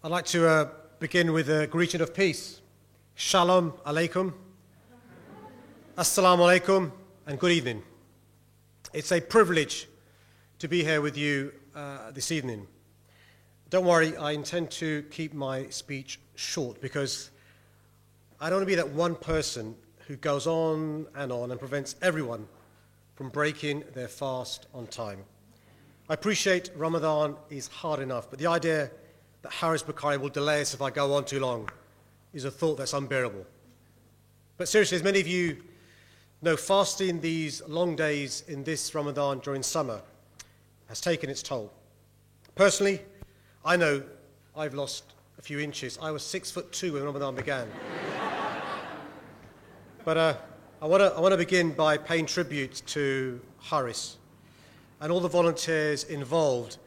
I'd like to begin with a greeting of peace. Shalom alaikum, assalamu alaikum, and good evening. It's a privilege to be here with you this evening. Don't worry, I intend to keep my speech short because I don't want to be that one person who goes on and prevents everyone from breaking their fast on time. I appreciate Ramadan is hard enough, but the idea that Haris Bukhari will delay us if I go on too long is a thought that's unbearable. But seriously, as many of you know, fasting these long days in this Ramadan during summer has taken its toll. Personally, I know I've lost a few inches. I was 6'2" when Ramadan began. But I want to begin by paying tribute to Haris and all the volunteers involved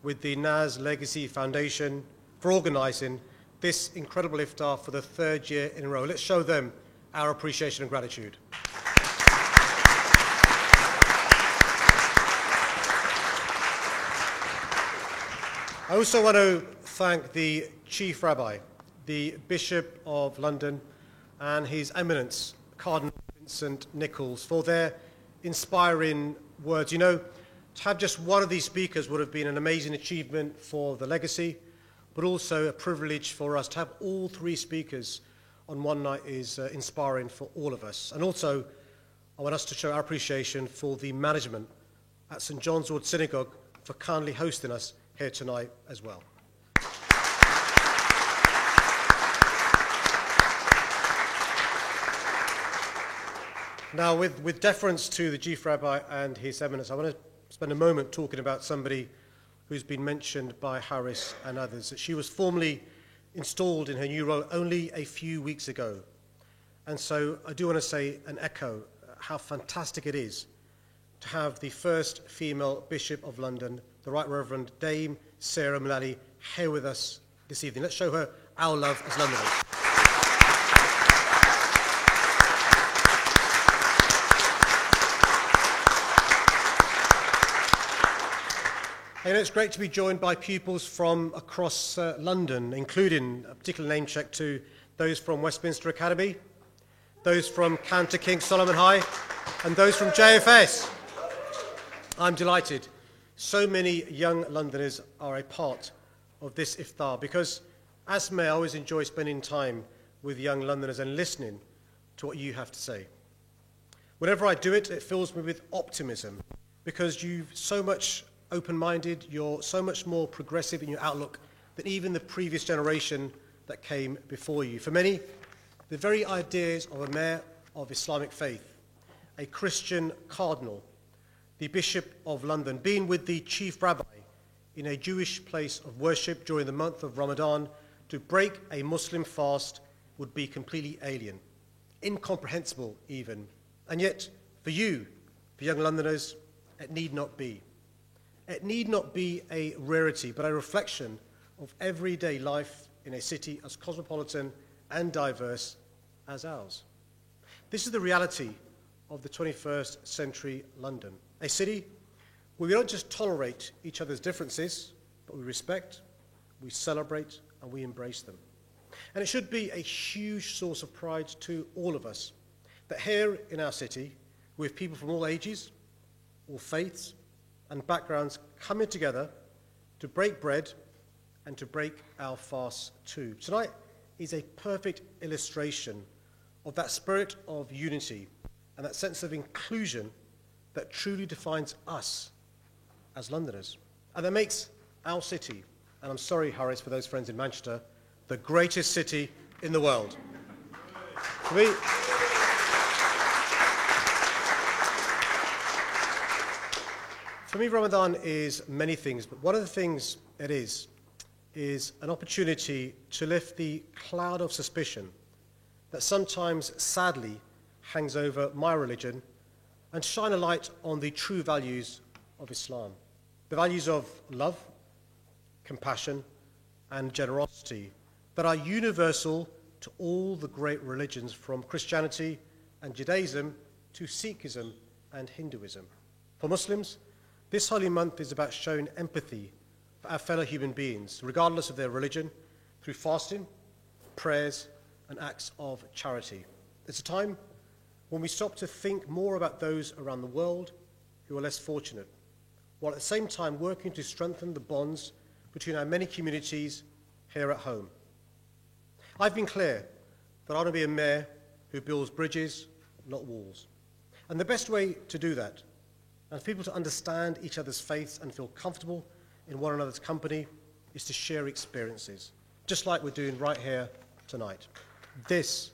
with the Naz Legacy Foundation for organising this incredible iftar for the third year in a row. Let's show them our appreciation and gratitude. I also want to thank the Chief Rabbi, the Bishop of London, and His Eminence, Cardinal Vincent Nichols, for their inspiring words. You know, to have just one of these speakers would have been an amazing achievement for the legacy, but also a privilege for us. To have all three speakers on one night is inspiring for all of us. And also, I want us to show our appreciation for the management at St. John's Wood Synagogue for kindly hosting us here tonight as well. Now, with deference to the Chief Rabbi and His Eminence, I want to spend a moment talking about somebody who's been mentioned by Haris and others. She was formally installed in her new role only a few weeks ago. And so I do want to say and echo how fantastic it is to have the first female Bishop of London, the Right Reverend Dame Sarah Mullally, here with us this evening. Let's show her our love as Londoners. And it's great to be joined by pupils from across London, including a particular name check to those from Westminster Academy, those from Counter King Solomon High, and those from JFS. I'm delighted. So many young Londoners are a part of this iftar because, as Mayor, I always enjoy spending time with young Londoners and listening to what you have to say. Whenever I do it, it fills me with optimism because you're so much open-minded, you're so much more progressive in your outlook than even the previous generation that came before you. For many, the very ideas of a mayor of Islamic faith, a Christian cardinal, the Bishop of London, being with the Chief Rabbi in a Jewish place of worship during the month of Ramadan to break a Muslim fast would be completely alien, incomprehensible even. And yet, for you, for young Londoners, it need not be. It need not be a rarity, but a reflection of everyday life in a city as cosmopolitan and diverse as ours. This is the reality of the 21st century London, a city where we don't just tolerate each other's differences, but we respect, we celebrate, and we embrace them. And it should be a huge source of pride to all of us that here in our city, we have people from all ages, all faiths, and backgrounds coming together to break bread and to break our fast too. Tonight is a perfect illustration of that spirit of unity and that sense of inclusion that truly defines us as Londoners. And that makes our city, and I'm sorry, Haris, for those friends in Manchester, the greatest city in the world. For me, Ramadan is many things, but one of the things it is an opportunity to lift the cloud of suspicion that sometimes, sadly, hangs over my religion and shine a light on the true values of Islam, the values of love, compassion, and generosity that are universal to all the great religions from Christianity and Judaism to Sikhism and Hinduism. For Muslims, this holy month is about showing empathy for our fellow human beings, regardless of their religion, through fasting, prayers, and acts of charity. It's a time when we stop to think more about those around the world who are less fortunate, while at the same time working to strengthen the bonds between our many communities here at home. I've been clear that I want to be a mayor who builds bridges, not walls. And the best way to do that, and for people to understand each other's faiths and feel comfortable in one another's company, is to share experiences, just like we're doing right here tonight. This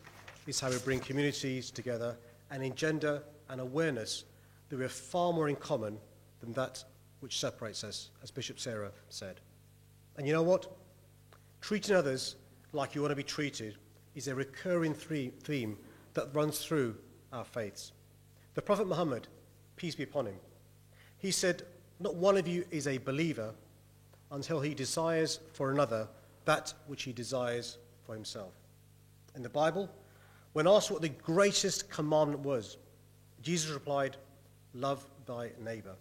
is how we bring communities together and engender an awareness that we have far more in common than that which separates us, as Bishop Sarah said. And you know what? Treating others like you want to be treated is a recurring theme that runs through our faiths. The Prophet Muhammad, peace be upon him, he said, "Not one of you is a believer until he desires for another that which he desires for himself." In the Bible, when asked what the greatest commandment was, Jesus replied, "Love thy neighbor."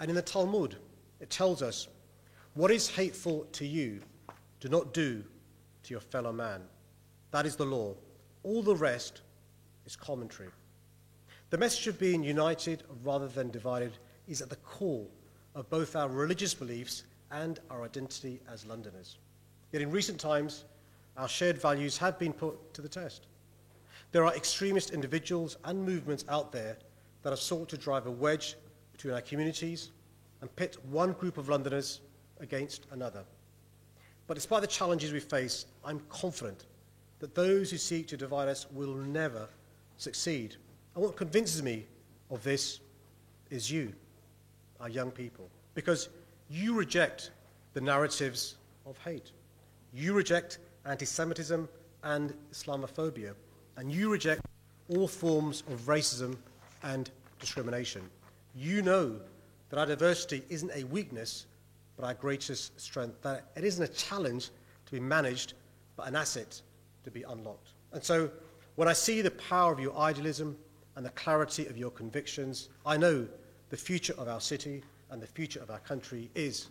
And in the Talmud, it tells us, "What is hateful to you, do not do to your fellow man." That is the law. All the rest is commentary. The message of being united rather than divided is at the core of both our religious beliefs and our identity as Londoners. Yet in recent times, our shared values have been put to the test. There are extremist individuals and movements out there that have sought to drive a wedge between our communities and pit one group of Londoners against another. But despite the challenges we face, I'm confident that those who seek to divide us will never succeed. And what convinces me of this is you, our young people, because you reject the narratives of hate. You reject anti-Semitism and Islamophobia, and you reject all forms of racism and discrimination. You know that our diversity isn't a weakness, but our greatest strength, that it isn't a challenge to be managed, but an asset to be unlocked. And so when I see the power of your idealism and the clarity of your convictions, I know the future of our city and the future of our country is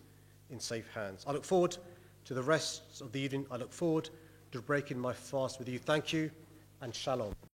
in safe hands. I look forward to the rest of the evening. I look forward to breaking my fast with you. Thank you, and shalom.